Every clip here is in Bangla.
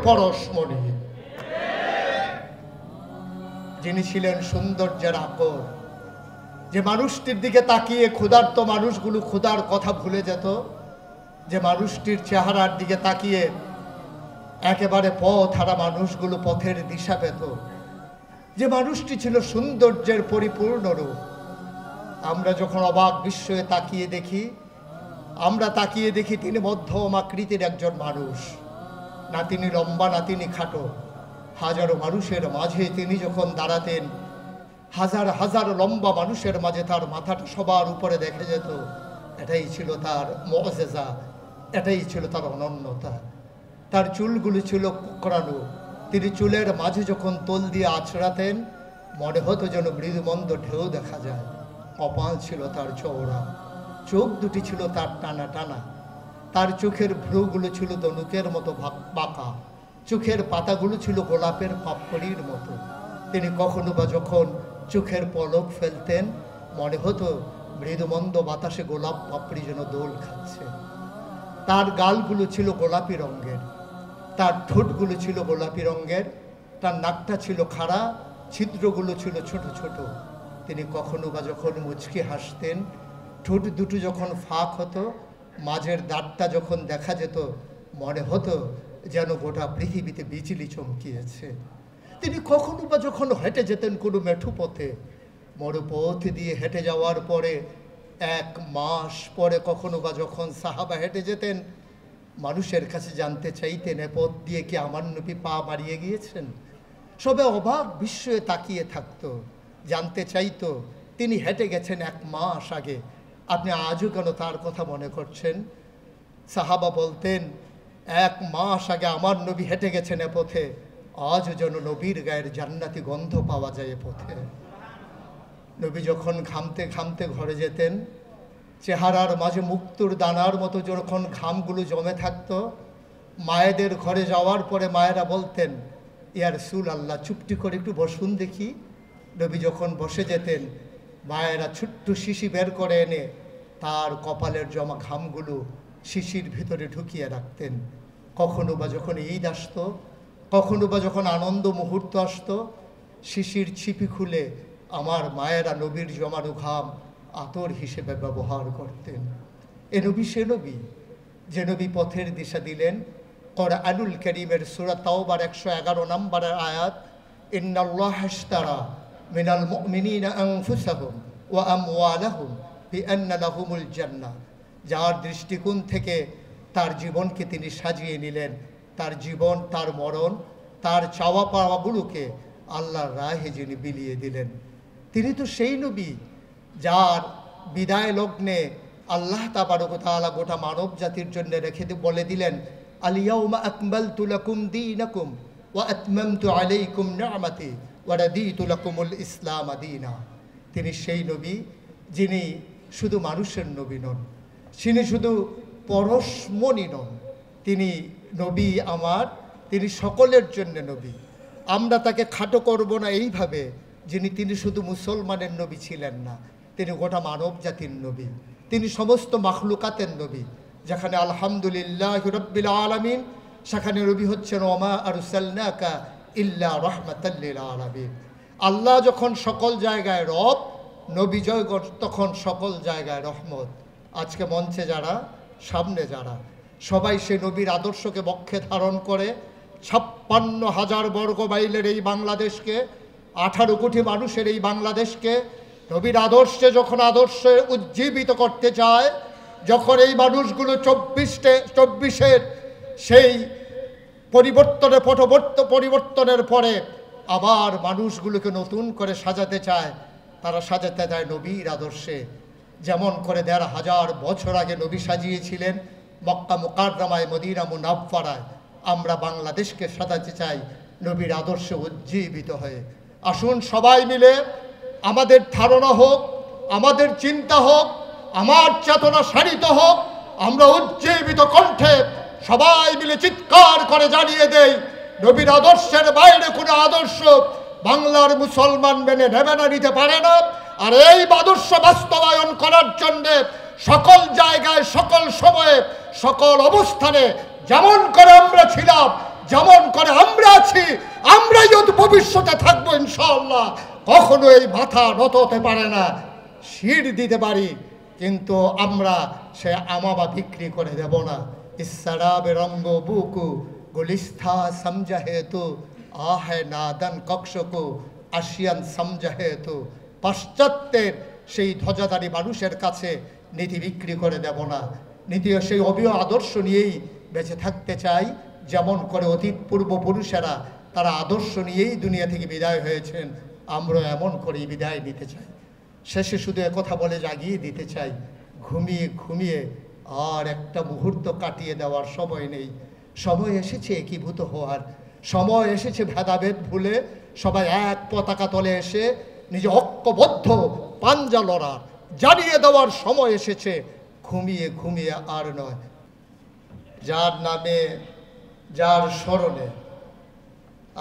পরশমণি, যিনি ছিলেন সৌন্দর্যের আকর, যে মানুষটির দিকে তাকিয়ে ক্ষুধার্ত মানুষগুলো ক্ষুধার কথা ভুলে যেত, যে মানুষটির চেহারার দিকে তাকিয়ে একেবারে পথ হারা মানুষগুলো পথের দিশা পেত, যে মানুষটি ছিল সৌন্দর্যের পরিপূর্ণ রূপ। আমরা যখন অবাক বিস্ময়ে তাকিয়ে দেখি তিনি মধ্যম আকৃতির একজন মানুষ, না তিনি লম্বা না তিনি খাটো। হাজারো মানুষের মাঝে তিনি যখন দাঁড়াতেন, হাজার হাজার লম্বা মানুষের মাঝে তার মাথাটা সবার উপরে দেখা যেত। এটাই ছিল তার মুআজিজা, এটাই ছিল তার অনন্যতা। তার চুলগুলো ছিল কোঁকড়ানো, তিনি চুলের মাঝে যখন তোল দিয়ে আছড়াতেন মনে হতো যেন মৃদুমন্দ ঢেউ দেখা যায়। কপাল ছিল তার চওড়া, চোখ দুটি ছিল তার টানা টানা, তার চোখের ভ্রুগুলো ছিল ধনুকের মতো বাঁকা, চোখের পাতাগুলো ছিল গোলাপের পাপড়ির মতো। তিনি কখনো বা যখন চোখের পলক ফেলতেন মনে হতো মৃদুমন্দ বাতাসে গোলাপ পাপড়ি যেন দোল খাচ্ছে। তার গালগুলো ছিল গোলাপি রঙের, তার ঠোঁটগুলো ছিল গোলাপি রঙের, তার নাকটা ছিল খাড়া, ছিদ্রগুলো ছিল ছোট ছোট। তিনি কখনো বা যখন মুচকি হাসতেন, ঠোঁট দুটো যখন ফাঁক হতো, মাঝের দাঁতটা যখন দেখা যেত মনে হতো যেন গোটা পৃথিবীতে বিজলি চমকিয়েছে। তিনি কখনো বা যখন হেঁটে যেতেন কোনো মেঠু পথে, মরুপথ দিয়ে হেঁটে যাওয়ার পরে 1 মাস পরে কখনো বা যখন সাহাবা হেঁটে যেতেন, মানুষের কাছে জানতে চাইতেন এ পথ দিয়ে কি আমার নবী পা মারিয়ে গিয়েছেন। সবে অবাক বিস্ময়ে তাকিয়ে থাকতো, জানতে চাইতো তিনি হেঁটে গেছেন 1 মাস আগে, আপনি আজও কেন তার কথা মনে করছেন? সাহাবা বলতেন 1 মাস আগে আমার নবী হেঁটে গেছেন এ পথে, আজও যেন নবীর গায়ের জান্নাতি গন্ধ পাওয়া যায় এ পথে। নবী যখন ঘামতে ঘামতে ঘরে যেতেন, চেহারার মাঝে মুক্তোর দানার মতো যখন ঘামগুলো জমে থাকতো, মায়েদের ঘরে যাওয়ার পরে মায়েরা বলতেন ইয়া রাসূলুল্লাহ চুপটি করে একটু বসুন দেখি। নবী যখন বসে যেতেন, মায়েরা ছোট্ট শিশি বের করে এনে তার কপালের জমা ঘামগুলো শিশির ভিতরে ঢুকিয়ে রাখতেন। কখনো বা যখন ঈদ আসতো, কখনো বা যখন আনন্দ মুহূর্ত আসতো, শিশির ছিপি খুলে আমার মায়েরা নবীর জমানো ঘাম আতর হিসেবে ব্যবহার করতেন। এ নবী সে নবী যে নবী পথের দিশা দিলেন। কোরআনুল কারীমের সূরা তাওবার 111 নম্বরের আয়াত, ইন্নাল্লাহা ইশতারা মিনাল মুমিনিনা আনফুসাহুম ওয়া আমওয়ালাহুম বিআন্না লাহুমুল জান্নাহ। যার দৃষ্টিকোণ থেকে তার জীবনকে তিনি সাজিয়ে নিলেন, তার জীবন, তার মরণ, তার চাওয়া পাওয়াগুলোকে আল্লাহর রাহে যিনি বিলিয়ে দিলেন, তিনি তো সেই নবী যার বিদায় লগ্নে আল্লাহ তাবারক ওয়া তাআলা গোটা মানব জাতির জন্য রেখে বলে দিলেন, আল ইয়াউমা আকমালতু লাকুম দীনাকুম ওয়া আতমামতু আলাইকুম নি'মাতি ওয়া রাদিতু লাকুমুল ইসলাম দীনা। তিনি সেই নবী যিনি শুধু মানুষের নবী নন, তিনি শুধু পরশমণি নন, তিনি নবী আমার, তিনি সকলের জন্য নবী। আমরা তাকে খাটো করব না এইভাবে তিনি শুধু মুসলমানের নবী ছিলেন না, তিনি গোটা মানব জাতির নবী, তিনি সমস্ত মাখলুকাতের নবী। যেখানে আলহামদুলিল্লাহ রাব্বিল আলামিন, সেখানে নবী হচ্ছেন ওমা আরসালনাকা ইল্লা রাহমাতাল লিল আলামিন। আল্লাহ যখন সকল জায়গায় রব, নবী জয়গণ তখন সকল জায়গায় রহমত। আজকে মঞ্চে যারা, সামনে যারা, সবাই সে নবীর আদর্শকে বক্ষে ধারণ করে 56,000 বর্গ মাইলের এই বাংলাদেশকে, 18 কোটি মানুষের এই বাংলাদেশকে নবীর আদর্শে যখন আদর্শে উজ্জীবিত করতে চায়, যখন এই মানুষগুলো 24-এর সেই পরিবর্তনের পরে আবার মানুষগুলোকে নতুন করে সাজাতে চায়, তারা সাজাতে চায় নবীর আদর্শে। যেমন করে 1,500 বছর আগে নবী সাজিয়েছিলেন মক্কা মুকাররমায়, মদিনা মুনাওয়ারায়, আমরা বাংলাদেশকে সাজাতে চাই নবীর আদর্শে উজ্জীবিত হয়ে। আসুন সবাই মিলে আমাদের ধারণা হোক, আমাদের চিন্তা হোক, আমার চেতনা সারিত হোক, আমরা উজ্জীবিত কণ্ঠে সবাই মিলে চিৎকার করে জানিয়ে দেই, নবীর আদর্শের বাইরে কোনো আদর্শ বাংলার মুসলমান মেনে নেবে না, নিতে পারে না। আর এই আদর্শ বাস্তবায়ন করার জন্যে সকল জায়গায়, সকল সময়ে, সকল অবস্থানে যেমন করে আমরা ছিলাম, যেমন করে আমরা আছি, আমরাই অতি ভবিষ্যতে থাকবো ইনশাআল্লাহ। কখনো এই মাথা নত হতে পারে না। শির দিতে পারি, কিন্তু আমরা সে আমাবা বিক্রি করে দেব না। ইসরাবে রঙ্গ বুকু গুলিস্থা সমঝাহে তো আহে নাদন কক্ষকু আসিয়ান সমঝাহে তো। পাশ্চাত্যের সেই ধ্বজাধারী মানুষের কাছে নীতি বিক্রি করে দেব না। নীতি সেই অবিয় আদর্শ নিয়েই বেঁচে থাকতে চাই, যেমন করে অতীত পূর্বপুরুষেরা তারা আদর্শ নিয়েই দুনিয়া থেকে বিদায় হয়েছেন, আমরা এমন করেই বিদায় নিতে চাই। শেষে শুধু একথা বলে জাগিয়ে দিতে চাই, ঘুমিয়ে ঘুমিয়ে আর একটা মুহূর্ত কাটিয়ে দেওয়ার সময় নেই। সময় এসেছে একীভূত হওয়ার, সময় এসেছে ভেদাভেদ ভুলে সবাই এক পতাকা তলে এসে নিজে ঐক্যবদ্ধ পাঞ্জা লড়ার, জানিয়ে দেওয়ার সময় এসেছে। ঘুমিয়ে ঘুমিয়ে আর নয়। যার নামে, যার স্মরণে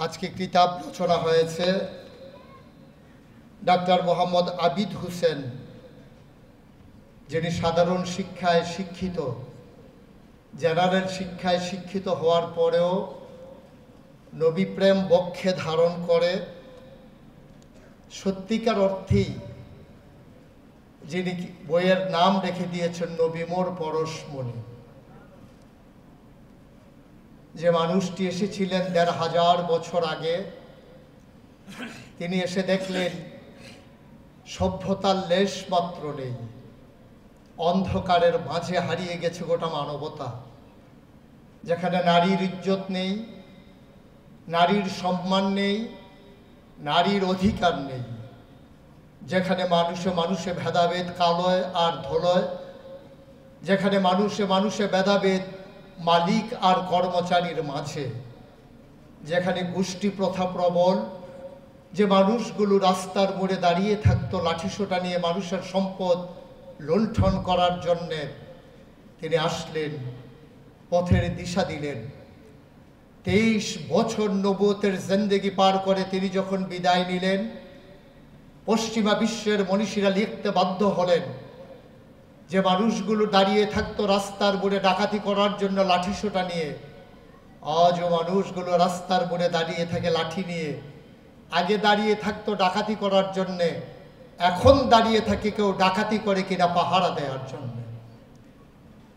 আজকে কিতাব রচনা হয়েছে, ডাক্তার মোহাম্মদ আবিদ হোসেন, যিনি সাধারণ শিক্ষায় শিক্ষিত, জেনারেল শিক্ষায় শিক্ষিত হওয়ার পরেও নবী প্রেম বক্ষে ধারণ করে সত্যিকার অর্থেই, যিনি বইয়ের নাম রেখে দিয়েছেন নবীমোর পরশমণি। যে মানুষটি এসেছিলেন ১৫০০ বছর আগে, তিনি এসে দেখলেন সভ্যতার লেশ মাত্র নেই, অন্ধকারের মাঝে হারিয়ে গেছে গোটা মানবতা। যেখানে নারীর ইজ্জত নেই, নারীর সম্মান নেই, নারীর অধিকার নেই, যেখানে মানুষে মানুষে ভেদাভেদ কালোয় আর ধোলয়, যেখানে মানুষে মানুষে ভেদাভেদ মালিক আর কর্মচারীর মাঝে, যেখানে গোষ্ঠী প্রথা প্রবল, যে মানুষগুলো রাস্তার মোড়ে দাঁড়িয়ে থাকতো লাঠিসোঁটা নিয়ে মানুষের সম্পদ লুণ্ঠন করার জন্যে, তিনি আসলেন, পথের দিশা দিলেন। 23 বছর নবুয়তের জিন্দেগি পার করে তিনি যখন বিদায় নিলেন, পশ্চিমা বিশ্বের মনীষীরা লিখতে বাধ্য হলেন যে মানুষগুলো দাঁড়িয়ে থাকতো রাস্তার মোড়ে ডাকাতি করার জন্য লাঠিসোঁটা নিয়ে, আজও মানুষগুলো রাস্তার মোড়ে দাঁড়িয়ে থাকে লাঠি নিয়ে। আগে দাঁড়িয়ে থাকতো ডাকাতি করার জন্যে, এখন দাঁড়িয়ে থাকে কেউ ডাকাতি করে কিনা পাহারা দেওয়ার জন্য।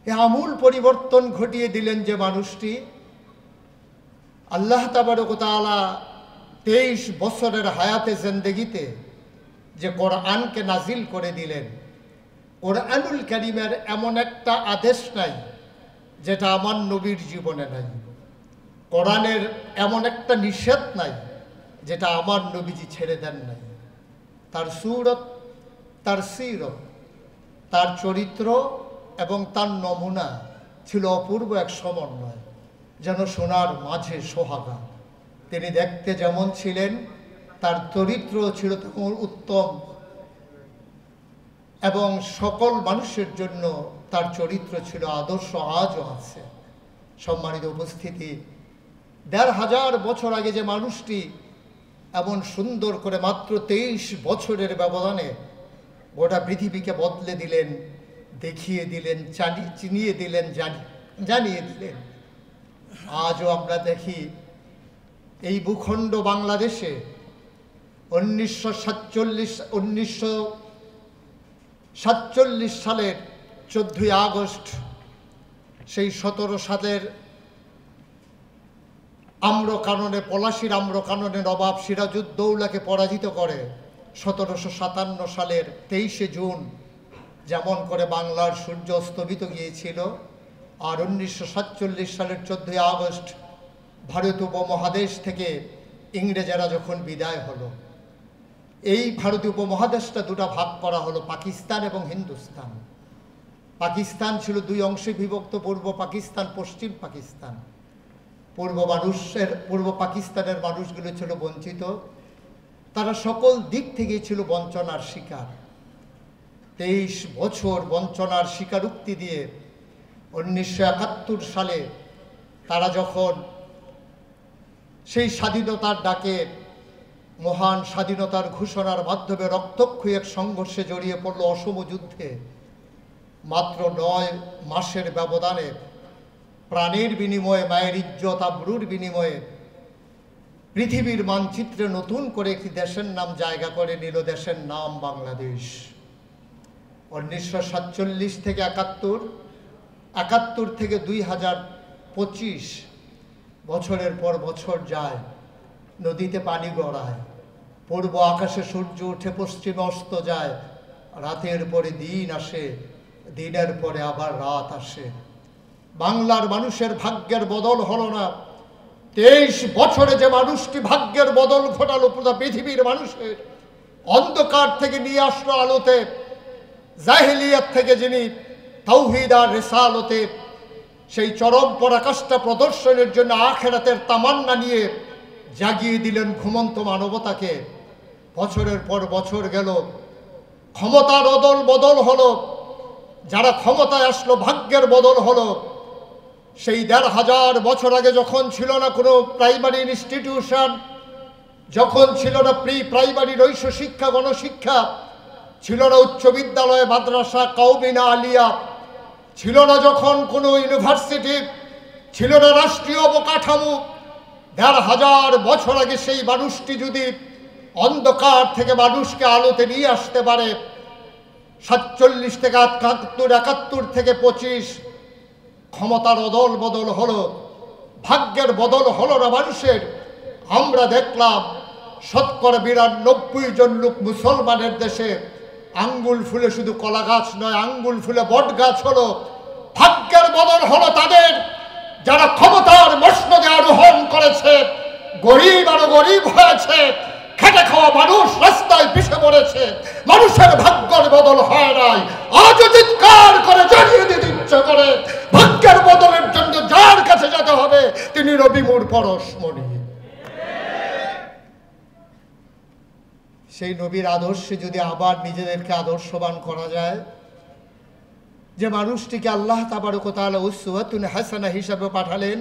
এ আমূল পরিবর্তন ঘটিয়ে দিলেন যে মানুষটি। আল্লাহ তাবারক ওয়া তাআলা 23 বছরের হায়াতে জিন্দেগিতে যে কোরআনকে নাজিল করে দিলেন, কোরআনুল কারীমের এমন একটা আদেশ নাই যেটা আমার নবীর জীবনে নাই। কোরআনের এমন একটা নিষেধ নাই যেটা আমার নবীজি ছেড়ে দেন নাই। তার সুরত, তার সিরত, তার চরিত্র এবং তার নমুনা ছিল অপূর্ব এক সমন্বয়, যেন সোনার মাঝে সোহাগা। তিনি দেখতে যেমন ছিলেন, তার চরিত্র ছিল তেমন উত্তম, এবং সকল মানুষের জন্য তার চরিত্র ছিল আদর্শ, আজও আছে। সম্মানিত উপস্থিতি, ১৫০০ বছর আগে যে মানুষটি এমন সুন্দর করে মাত্র 23 বছরের ব্যবধানে গোটা পৃথিবীকে বদলে দিলেন, দেখিয়ে দিলেন, চিনিয়ে দিলেন, জানিয়ে দিলেন। আজও আমরা দেখি এই ভূখণ্ড বাংলাদেশে 1947 সালের 14ই আগস্ট, সেই 17 সালের আম্রকাননে, পলাশীর আম্রকাননে নবাব সিরাজউদ্দৌলাকে পরাজিত করে 1757 সালের 23শে জুন যেমন করে বাংলার সূর্য অস্তমিত গিয়েছিল, আর 1947 সালের 14ই আগস্ট ভারত উপমহাদেশ থেকে ইংরেজেরা যখন বিদায় হলো, এই ভারতীয় উপমহাদেশটা দুটো ভাগ করা হলো, পাকিস্তান এবং হিন্দুস্তান। পাকিস্তান ছিল 2 অংশে বিভক্ত, পূর্ব পাকিস্তান, পশ্চিম পাকিস্তান। পূর্ব পাকিস্তানের মানুষগুলো ছিল বঞ্চিত, তারা সকল দিক থেকে ছিল বঞ্চনার শিকার। 23 বছর বঞ্চনার স্বীকারোক্তি দিয়ে 1971 সালে তারা যখন সেই স্বাধীনতার ডাকে, মহান স্বাধীনতার ঘোষণার মাধ্যমে রক্তক্ষয়ী এক সংঘর্ষে জড়িয়ে পড়ল, অসম যুদ্ধে, মাত্র 9 মাসের ব্যবধানে প্রাণের বিনিময়ে, মায়ের ইজ্জত আবরুর বিনিময়ে পৃথিবীর মানচিত্রে নতুন করে একটি দেশের নাম জায়গা করে নিল, দেশের নাম বাংলাদেশ। 1947 থেকে 71 থেকে 2025 বছরের পর বছর যায়, নদীতে পানি গড়ায়, পূর্ব আকাশে সূর্য উঠে পশ্চিমে অস্ত যায়, রাতের পরে দিন আসে, দিনের পরে আবার রাত আসে। বাংলার মানুষের ভাগ্যের বদল হলো না। 23 বছরে যে মানুষটি ভাগ্যের বদল ঘটালো পুরো পৃথিবীর মানুষের, অন্ধকার থেকে নিয়ে আসলো আলোতে, জাহেলিয়াত থেকে যিনি তাওহীদ আর রিসালতে সেই চরম পরাকাষ্ঠা প্রদর্শনের জন্য আখিরাতের তামান্না নিয়ে জাগিয়ে দিলেন ঘুমন্ত মানবতাকে। বছরের পর বছর গেল, ক্ষমতার অদল বদল হলো, যারা ক্ষমতায় আসলো ভাগ্যের বদল হলো। সেই 1500 বছর আগে যখন ছিল না কোনো প্রাইমারি ইনস্টিটিউশন, যখন ছিল না প্রি প্রাইমারি নৈশ শিক্ষা, গণশিক্ষা, ছিল না উচ্চ বিদ্যালয়, মাদ্রাসা, কওমিনা, আলিয়া, ছিল না যখন কোনো ইউনিভার্সিটি, ছিল না রাষ্ট্রীয় অবকাঠামো, 1500 বছর আগে সেই মানুষটি যদি অন্ধকার থেকে মানুষকে আলোতে নিয়ে আসতে পারে, 47 থেকে 71 থেকে 25 ক্ষমতার অদল বদল হলো, ভাগ্যের বদল হলো না মানুষের। আমরা দেখলাম 92% জন লোক মুসলমানের দেশে আঙ্গুল ফুলে শুধু কলা গাছ নয়, আঙ্গুল ফুলে বট গাছ হলো। ভাগ্যের বদল হলো তাদের, যারা ক্ষমতার মসনদে আরোহণ করেছে, গরিব আরো গরিব হয়েছে, খেটে খাওয়া মানুষ রাস্তায় পিছে পড়েছে। মানুষের ভাগ্যের বদল হয় নাই। আজও চিৎকার করে জানিয়ে দিতে ইচ্ছে করে, ভাগ্যের বদলের জন্য যার কাছে যেতে হবে তিনি রবি মুর পরশমণি। সেই নবীর আদর্শে যদি আবার নিজেদেরকে আদর্শবান করা যায়, যে মানুষটিকে আল্লাহ তাবারক ওয়া তাআলা উসওয়াতুন হাসানা হিসাবে পাঠালেন,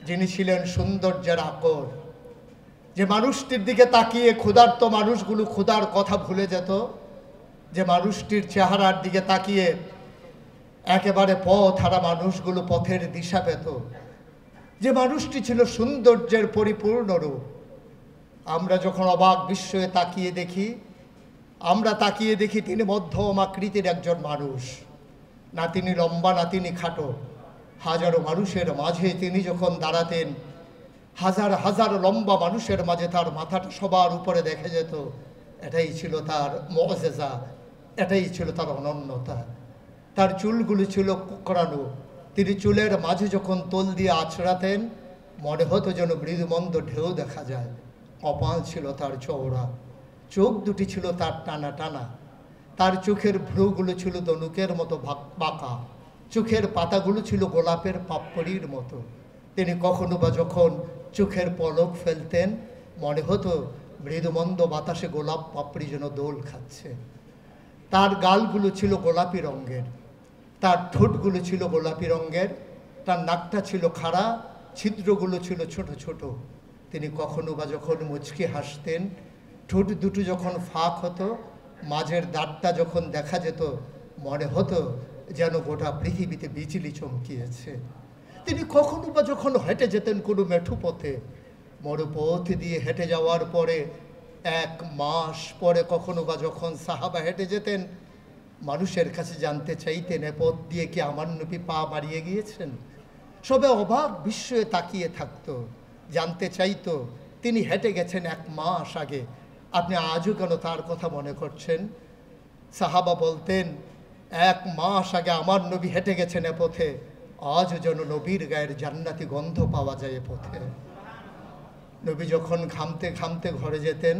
যিনি ছিলেন সৌন্দর্যের আকর, যে মানুষটির দিকে তাকিয়ে ক্ষুধার্ত মানুষগুলো ক্ষুধার কথা ভুলে যেত, যে মানুষটির চেহারার দিকে তাকিয়ে একেবারে পথ হারা মানুষগুলো পথের দিশা পেত, যে মানুষটি ছিল সৌন্দর্যের পরিপূর্ণ রূপ। আমরা যখন অবাক বিস্ময়ে তাকিয়ে দেখি, আমরা তাকিয়ে দেখি তিনি মধ্যম আকৃতির একজন মানুষ, না তিনি লম্বা না তিনি খাটো। হাজারো মানুষের মাঝে তিনি যখন দাঁড়াতেন, হাজার হাজার লম্বা মানুষের মাঝে তার মাথাটা সবার উপরে দেখে যেত। এটাই ছিল তার মুআজিজা, এটাই ছিল তার অনন্যতা। তার চুলগুলো ছিল কোঁকড়ানো, তিনি চুলের মাঝে যখন তোল দিয়ে আছড়াতেন, মনে হতো যেন মৃদুমন্দ ঢেউ দেখা যায়। কপাল ছিল তার চওড়া, চোখ দুটি ছিল তার টানা টানা, তার চোখের ভ্রুগুলো ছিল ধনুকের মতো বাঁকা, চোখের পাতাগুলো ছিল গোলাপের পাপড়ির মতো। তিনি কখনো বা যখন চোখের পলক ফেলতেন, মনে হতো মৃদুমন্দ বাতাসে গোলাপ পাপড়ি যেন দোল খাচ্ছে। তার গালগুলো ছিল গোলাপি রঙের, তার ঠোঁটগুলো ছিল গোলাপি রঙের, তার নাকটা ছিল খাড়া, ছিদ্রগুলো ছিল ছোট ছোট। তিনি কখনো বা যখন মুচকি হাসতেন, ঠোঁট দুটো যখন ফাঁক হতো, মাঝের দাঁতটা যখন দেখা যেত, মনে হতো যেন গোটা পৃথিবীতে বিজলি চমকিয়েছে। তিনি কখনো বা যখন হেঁটে যেতেন কোনো মেঠু পথে, মরুপথ দিয়ে হেঁটে যাওয়ার পরে 1 মাস পরে কখনো বা যখন সাহাবা হেঁটে যেতেন, মানুষের কাছে জানতে চাইতেন, এ পথ দিয়ে কি আমার নবী পা বাড়িয়ে গিয়েছেন? সবে অবাক বিস্ময়ে তাকিয়ে থাকতো, জানতে চাইতো তিনি হেঁটে গেছেন 1 মাস আগে, আপনি আজও কেন তার কথা মনে করছেন? সাহাবা বলতেন, 1 মাস আগে আমার নবী হেঁটে গেছেন এ পথে, আজও যেন নবীর গায়ের জান্নাতি গন্ধ পাওয়া যায় এ পথে। নবী যখন ঘামতে ঘামতে ঘরে যেতেন,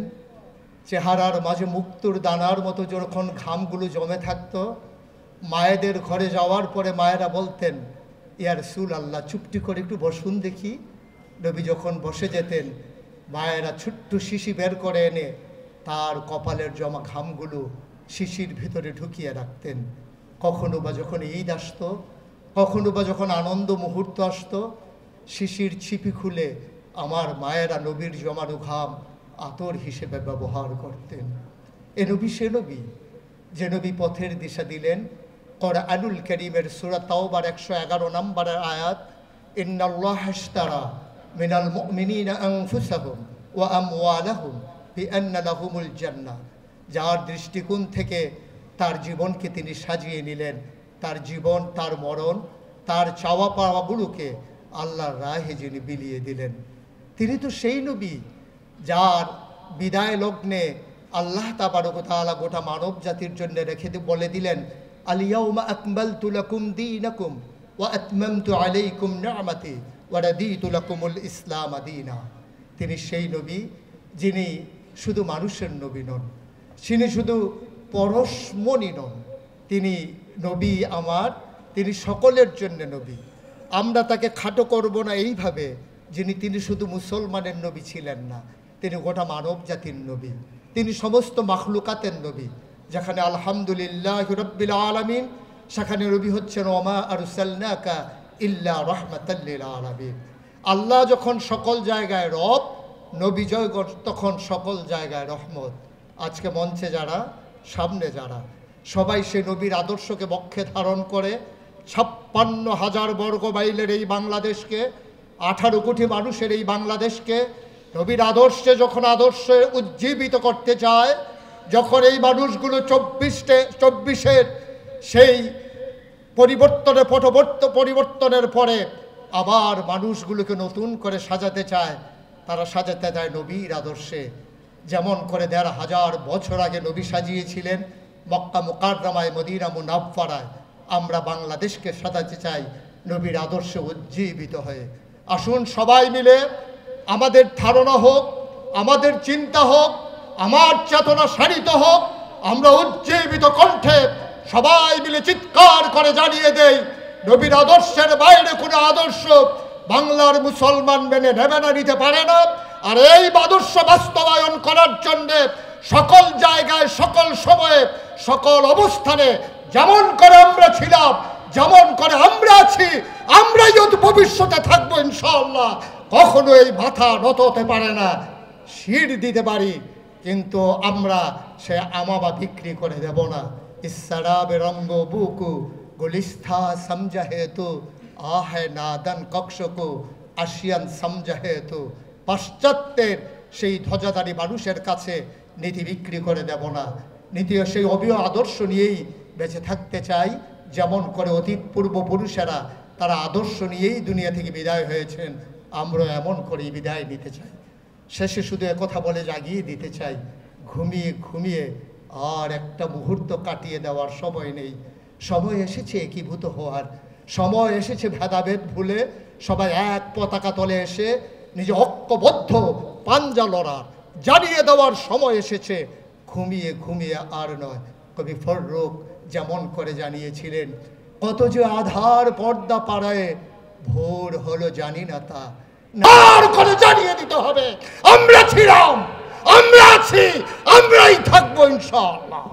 চেহারার মাঝে মুক্তোর দানার মতো যখন ঘামগুলো জমে থাকতো, মায়েদের ঘরে যাওয়ার পরে মায়েরা বলতেন, ইয়া রাসূলুল্লাহ চুপটি করে একটু বসুন দেখি। নবী যখন বসে যেতেন, মায়েরা ছোট্ট শিশি বের করে এনে তার কপালের জমা ঘামগুলো শিশির ভিতরে ঢুকিয়ে রাখতেন। কখনো বা যখন ঈদ আসতো, কখনো বা যখন আনন্দ মুহূর্ত আসতো, শিশির ছিপি খুলে আমার মায়েরা নবীর জমানো ঘাম আতর হিসেবে ব্যবহার করতেন। এ নবী সে নবী, যে নবী পথের দিশা দিলেন, কোরআনুল কারীমের সূরা তাওবার 111 নম্বরের আয়াত, ইন্নাল্লাহা ইশতারা মিনাল মুমিনিনা আনফুসাহুম ওয়া আমওয়ালাহুম বিআন্না লাহুমুল জান্নাহ। যার দৃষ্টিকোণ থেকে তার জীবনকে তিনি সাজিয়ে নিলেন, তার জীবন, তার মরণ, তার চাওয়া পাওয়াগুলোকে আল্লাহর রাহে যিনি বিলিয়ে দিলেন, তিনি তো সেই নবী যার বিদায় লগ্নে আল্লাহ তাবারক ওয়া তাআলা গোটা মানব জাতির জন্য রেখে বলে দিলেন, আল ইয়াউমা আকমালতু লাকুম দীনাকুম ওয়া আতমামতু আলাইকুম নি'মাতি ওয়া রাদিতু লাকুমুল ইসলাম দীনা। তিনি সেই নবী যিনি শুধু মানুষের নবী নন, তিনি শুধু পরশমণি নন, তিনি নবী আমার, তিনি সকলের জন্য নবী। আমরা তাকে খাটো করব না এইভাবে যিনি তিনি শুধু মুসলমানের নবী ছিলেন না, তিনি গোটা মানব জাতির নবী, তিনি সমস্ত মাখলুকাতের নবী। যেখানে আলহামদুলিল্লাহ রাব্বিল আলামিন, সেখানে নবী হচ্ছেন ওমা আরসালনাকা ইল্লা রাহমাতাল লিল আলামিন। আল্লাহ যখন সকল জায়গায় রব, নবী জয়গণ তখন সকল জায়গায় রহমত। আজকে মঞ্চে যারা, সামনে যারা, সবাই সে নবীর আদর্শকে বক্ষে ধারণ করে 56,000 বর্গ মাইলের এই বাংলাদেশকে, 18 কোটি মানুষের এই বাংলাদেশকে নবীর আদর্শে যখন আদর্শে উজ্জীবিত করতে চায়, যখন এই মানুষগুলো 24-এর সেই পরিবর্তনের পরে আবার মানুষগুলোকে নতুন করে সাজাতে চায়, তারা সাজাতে চায় নবীর আদর্শে। যেমন করে 1,500 বছর আগে নবী সাজিয়েছিলেন মক্কা মুকাররমায়, মদিনা মুনাফফারায়, আমরা বাংলাদেশকে সাজাতে চাই নবীর আদর্শে উজ্জীবিত হয়ে। আসুন সবাই মিলে আমাদের ধারণা হোক, আমাদের চিন্তা হোক, আমার চেতনা সারিত হোক, আমরা উজ্জীবিত কণ্ঠে সবাই মিলে চিৎকার করে জানিয়ে দেই, নবীর আদর্শের বাইরে কোনো আদর্শ বাংলার মুসলমান মেনে নেবে না, নিতে পারে না। আর এই আদর্শ বাস্তবায়ন করার জন্যে সকল জায়গায়, সকল সময়ে, সকল অবস্থানে যেমন করে আমরা ছিলাম, যেমন করে আমরা আছি, আমরাই অতি ভবিষ্যতে থাকবো ইনশাআল্লাহ। কখনো এই মাথা নত হতে পারে না, শির দিতে পারি, কিন্তু আমরা সে আমাবা বিক্রি করে দেব না। ইসরাবে রঙ্গ বুকু গুলিস্থা সমঝে তো আহে নাদন কক্ষকু আসিয়ান সমঝে তো। পাশ্চাত্যের সেই ধ্বজাধারী মানুষের কাছে নীতি বিক্রি করে দেব না, নীতি সেই অবিয় আদর্শ নিয়েই বেঁচে থাকতে চাই। যেমন করে অতীত পূর্বপুরুষেরা তারা আদর্শ নিয়েই দুনিয়া থেকে বিদায় হয়েছেন, আমরা এমন করেই বিদায় নিতে চাই। শেষে শুধু একথা বলে জাগিয়ে দিতে চাই, ঘুমিয়ে ঘুমিয়ে আর একটা মুহূর্ত কাটিয়ে দেওয়ার সময় নেই। সময় এসেছে একীভূত হওয়ার, সময় এসেছে ভেদাভেদ ভুলে সবাই এক পতাকা তলে এসে নিজে ঐক্যবদ্ধ পাঞ্জা লড়ার, জানিয়ে দেওয়ার সময় এসেছে। ঘুমিয়ে ঘুমিয়ে আর নয়। কবি ফররুখ যেমন করে জানিয়েছিলেন, কত যে আধার পর্দা পাড়ায় ভোর হলো জানি না তা, আর করে জানিয়ে দিতে হবে আমরা ছিলাম, আমরা আছি, আমরাই থাকবো ইনশাআল্লাহ।